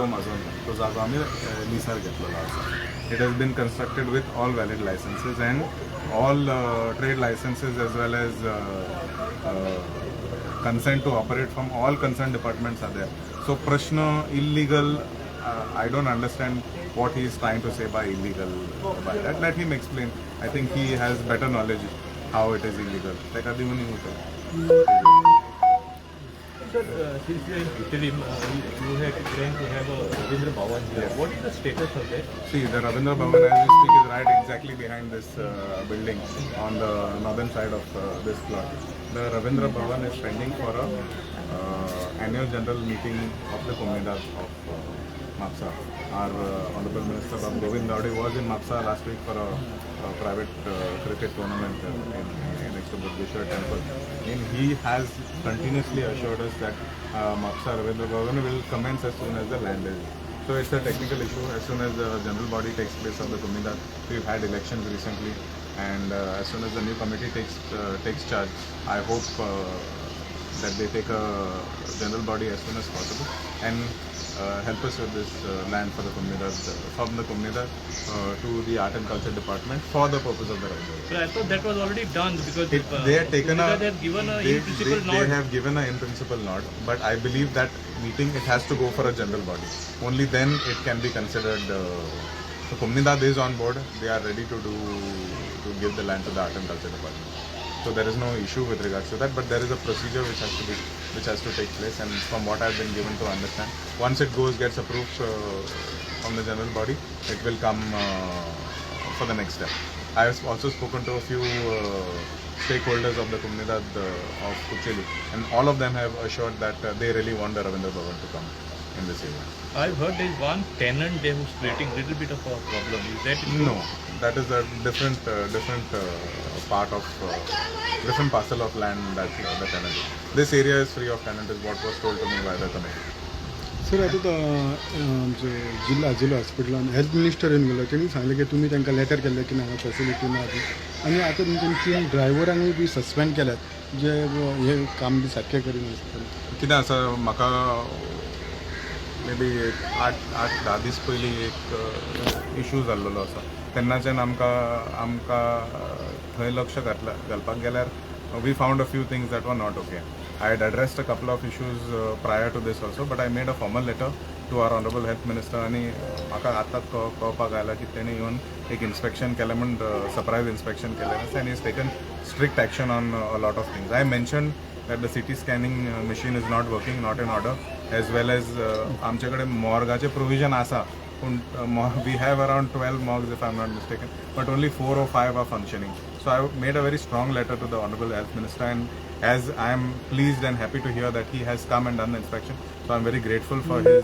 जागो म्हाजो न्हू, तो जागो आमी लिसार घेतलेलो आसा. It has been constructed with all valid licenses and all trade licenses as well as consent to operate from all concerned departments are there. So prashna illegal, I don't understand what he is trying to say by illegal by that. Let him explain. I think he has better knowledge how it is illegal. Like Adivani Hotel. Sir, since you are in interim, you had planned to have a Ravindra Bhavan here. Yes. What is the status of that? See, the Ravindra Bhavan as we speak is right exactly behind this building on the northern side of this plot. The Ravindra Bhavan is pending for a annual general meeting of the Committee of Mapsa. Our Honorable Minister Bab Govind Gaudi was in Mapsa last week for a private cricket tournament next to Buddheshwar temple. And he has continuously assured us that Mapsa Ravindra Bhavan will commence as soon as the land is. So it's a technical issue. As soon as the general body takes place of the Kumbhmela, we've had elections recently, and as soon as the new committee takes charge, I hope that they take a general body as soon as possible and help us with this land for the Kumbhmela, from the Kumbhmela to the Art and Culture Department for the purpose of the Ravindra. But I thought that was already done because They have taken they have given a in principle they nod. have given a in principle nod, but I believe that meeting it has to go for a general body. Only then it can be considered. So Kumbhmela is on board. They are ready to give the land to the Art and Culture Department. So there is no issue with regards to that, but there is a procedure which has to take place. And from what I've been given to understand, once it gets approved from the general body, it will come for the next step. I have also spoken to a few stakeholders of the Kumbhmela of Kucheli, and all of them have assured that they really want the Ravindra Bhavan to come in this area. I've heard there is one tenant there who's creating a little bit of a problem. Is that No, that is a different part of different parcel of land that the tenant. This area is free of tenant, is what was told to me by the committee. Sir आता आमचे जिल्हा हॉस्पिटलान health minister येवन गेलो तेणी सांगलें की तुमी तांकां लेटर केल्लें की हांगा फेसिलिटी ना ती आनी आतां तुमच्या 3 ड्रायव्हरांनी बी सस्पेंड केल्यात जे हे काम बी सारकें करिनासतना. कितें आसा म्हाका मे बी 8-10 दीस पयलीं एक इशू जाल्लो आसा. तेन्नाच्यान आमकां थंय लक्ष घालपाक गेल्यार we found a few things that were not okay. I had addressed a couple of issues prior to this also, but I made a formal letter to our Honorable Health Minister आणि म्हाका आतांच कळपाक आयलां की तेणी येवन एक inspection केलें म्हण सरप्राईज इन्स्पेक्शन केलें आसा and he's taken strict action on a lot of things. I mentioned that the CT scanning machine is not working, not in order, as well as आमचे कडेन मॉर्गाचे प्रोविजन आसा पूण we have around 12 morgues if I'm not mistaken, but only 4 or 5 are functioning. So I made a very strong letter to the Honorable Health Minister, and as I am pleased and happy to hear that he has come and done the inspection, so I'm very grateful for his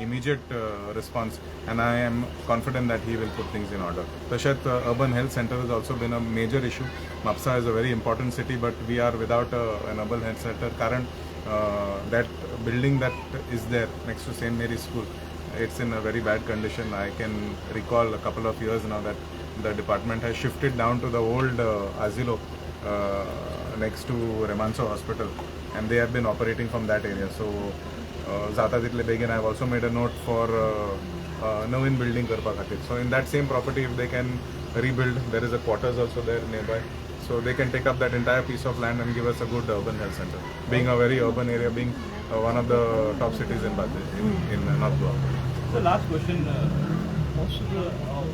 immediate response, and I am confident that he will put things in order. Tashat urban health center has also been a major issue. Mapsa is a very important city, but we are without an urban health center. Current that building that is there next to St. Mary's School, it's in a very bad condition. I can recall a couple of years now that the department has shifted down to the old asilo next to Remanso Hospital, and they have been operating from that area. So Zata Title Begin, I have also made a note for Navin building Karpa Khatir. So in that same property, if they can rebuild, there is a quarters also there nearby. So they can take up that entire piece of land and give us a good urban health center. Being a very urban area, being one of the top cities in North Goa. The last question. Most of the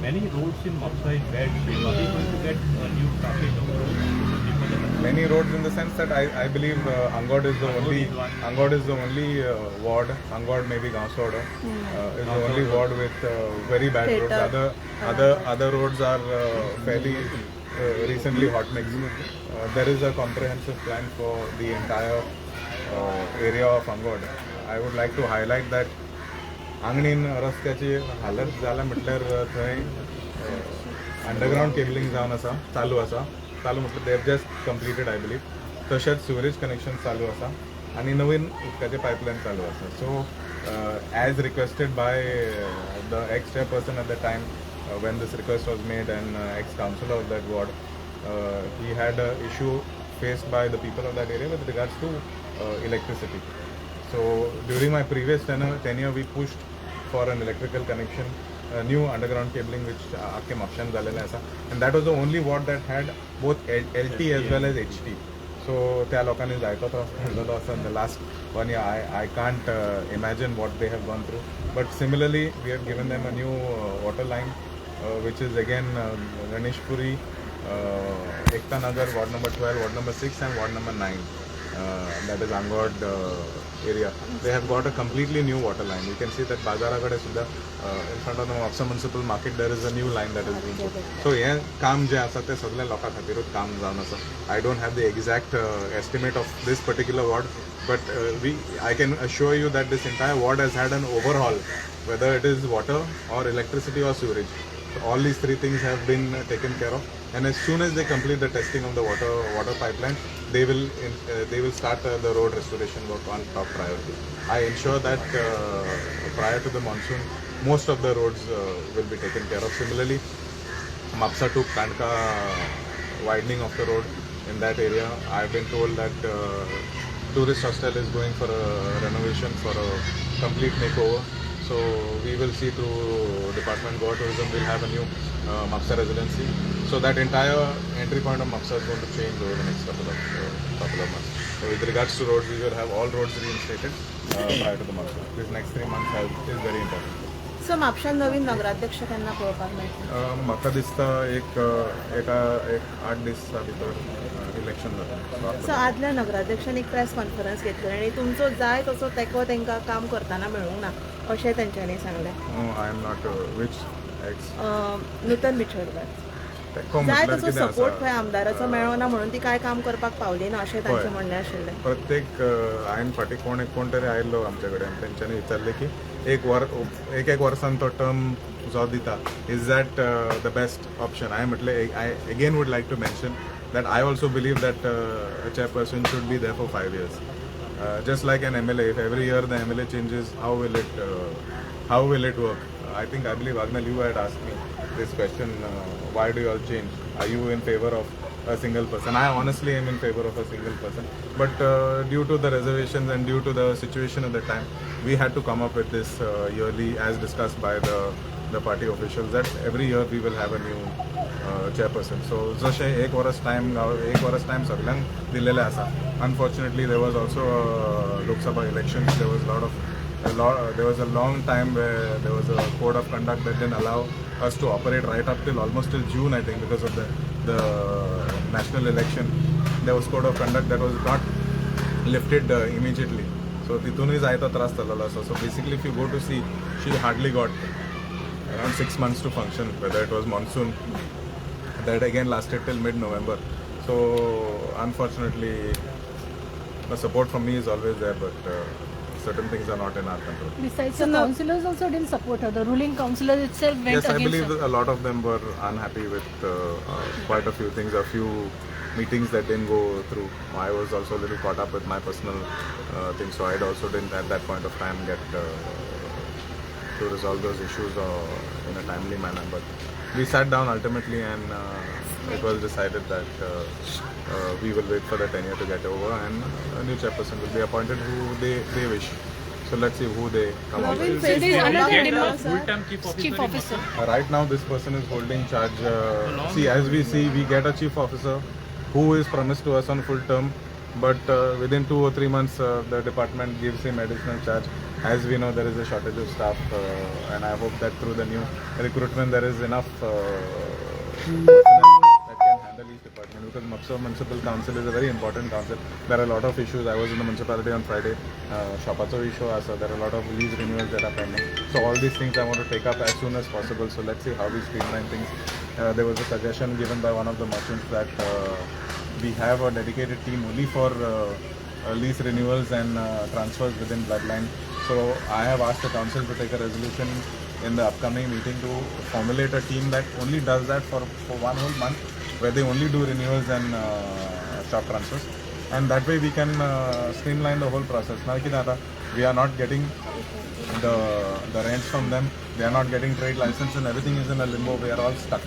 many roads in Mapsa is bad shape. Are we going to get a new traffic of roads? Many roads in the sense that I believe Angod is the only ward. Angod maybe Ganswada is the only ward with very bad roads. Other roads are fairly recently hot mixed. There is a comprehensive plan for the entire area of Angod. I would like to highlight that आंगणीन रस्त्याची हालत जाला म्हटल्यार थंय underground cabling जावन आसा चालू म्हटल्यार they have just completed I believe. तशेंच सिवरेज कनेक्शन चालू आसा आनी नवीन उदकाचे पायपलायन चालू आसा. So as requested by the ex chairperson at the time when this request was made and ex-councillor of that ward, he had an issue faced by the people of that area with regards to electricity. So during my previous tenure, we pushed for an electrical connection, new underground cabling which आख्खे म्हापशान जालेलें आसा, and that was the only ward that had both LT as well as HT. So त्या लोकांनी जायतो त्रास काडलेलो आसा in the last 1 year. I can't imagine what they have gone through. But similarly, we have given them a new water line, which is again Ganeshpuri, Ekta Nagar, ward number 12, ward number 6 and ward number 9. That is Angod area. They have got a completely new water line. You can see that Bajaragade Sudha, in front of the Mapsa Municipal Market, there is a new line that is being put. So yeah, काम जे आसा ते सगळे लोकां खातीरूच काम जावन आसा. I don't have the exact estimate of this particular ward, but I can assure you that this entire ward has had an overhaul, whether it is water or electricity or sewerage. So all these three things have been taken care of, and as soon as they complete the testing of the water pipeline, they will start the road restoration work on top priority. I ensure that prior to the monsoon, most of the roads will be taken care of. Similarly, Mapsa to Kanka widening of the road in that area, I've been told that tourist hostel is going for a renovation, for a complete makeover. So we will see through Department of Tourism, we'll have a new Mapsa residency. So that entire entry point of Mapsa is going to change over the next couple of months. So with regards to roads, we will have all roads reinstated prior to the Mapsa. This next 3 months is very important. सो म्हापशान नवीन नगराध्यक्ष केन्ना पळोवपाक मेळटले? म्हाका दिसता एक 8 दिसा भितर election जाता. सो आदल्या नगराध्यक्षान एक प्रेस कॉन्फरन्स घेतली आनी तुमचो जाय तसो तेंको तांकां काम करतना मेळूंक ना अशें तेंच्यांनी सांगलें. I am not which x नूतन बिचोलकर तेको जाय म्हटल्यार तसो कितें सपोर्ट आसा, खंय आमदाराचो मेळ्ळो ना म्हणून ती काय काम करपाक पावली ना अशें तांचें म्हणणें आशिल्लें. प्रत्येक हांवें फाटीं कोण तरी आयिल्लो आमचे कडेन, तेंच्यांनी विचारलें की एक वर्सान तो टर्म जो दिता, is that the best option. हांवें म्हटलें I again would like to mention that I also believe that a chairperson should be there for 5 years. Just like an MLA, if every year the MLA changes, how will it work? I believe Agnal, you had asked me this question, why do you all change? Are you in favor of a single person? I honestly am in favor of a single person, but due to the reservations and due to the situation at the time, we had to come up with this yearly, as discussed by the party officials, that every year we will have a new chairperson. So जशें एक verse time सगळ्यांक दिलेले आसा. Unfortunately, there was also Lok Sabha elections. There was a long time where there was a code of conduct that didn't allow us to operate right up till almost till June, I think, because of the national election. There was code of conduct that was not lifted immediately. So तितूनय जायतो त्रास जाल्लो आसा. So basically, if you go to see, she hardly got around 6 months to function, whether it was monsoon. That again lasted till mid-November. So unfortunately, the support from me is always there, but certain things are not in our control. Besides, the councillors also didn't support her. The ruling councillors itself went Yes, I against believe her. that a lot of them were unhappy with quite a few things, a few meetings that didn't go through. I was also a little caught up with my personal things, so I also didn't at that point of time get to resolve those issues in a timely manner. But we sat down ultimately, and it was decided that we will wait for the tenure to get over, and a new chairperson will be appointed who they wish. So let's see who they come up with. There is another Get a demand, full-time chief officer. Right now, this person is holding charge. See, as we see, we get a chief officer who is promised to us on full term, but within 2 or 3 months, the department gives him additional charge. As we know, there is a shortage of staff, and I hope that through the new recruitment, there is enough personnel that can handle each department. Because Mapsa Municipal Council is a very important council. There are a lot of issues. I was in the municipality on Friday. Shapacho issue also. There are a lot of lease renewals that are pending. So all these things I want to take up as soon as possible. So let's see how we streamline things. There was a suggestion given by one of the merchants that we have a dedicated team only for lease renewals and transfers within Bloodline. So I have asked the council to take a resolution in the upcoming meeting to formulate a team that only does that for 1 whole month, where they only do renewals and shop transfers, and that way we can streamline the whole process. Now we are not getting the rents from them, they are not getting trade license, and everything is in a limbo. We are all stuck.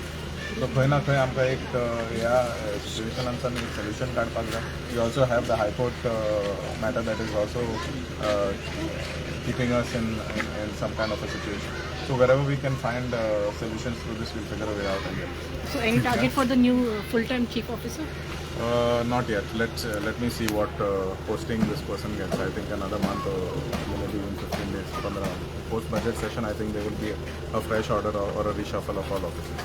सो खंय ना खंय आमकां एक ह्या सिच्युएशनांतल्यान एक solution काडपाक जाय. We also have the high court matter that is also keeping us in some kind of a situation. So wherever we can find solutions to this, we'll figure a way out and get it. So any target for the new full-time chief officer? Not yet. Let me see what posting this person gets. I think another month or maybe even 15 days from around. Post budget session, I think there will be a fresh order or a reshuffle of all offices.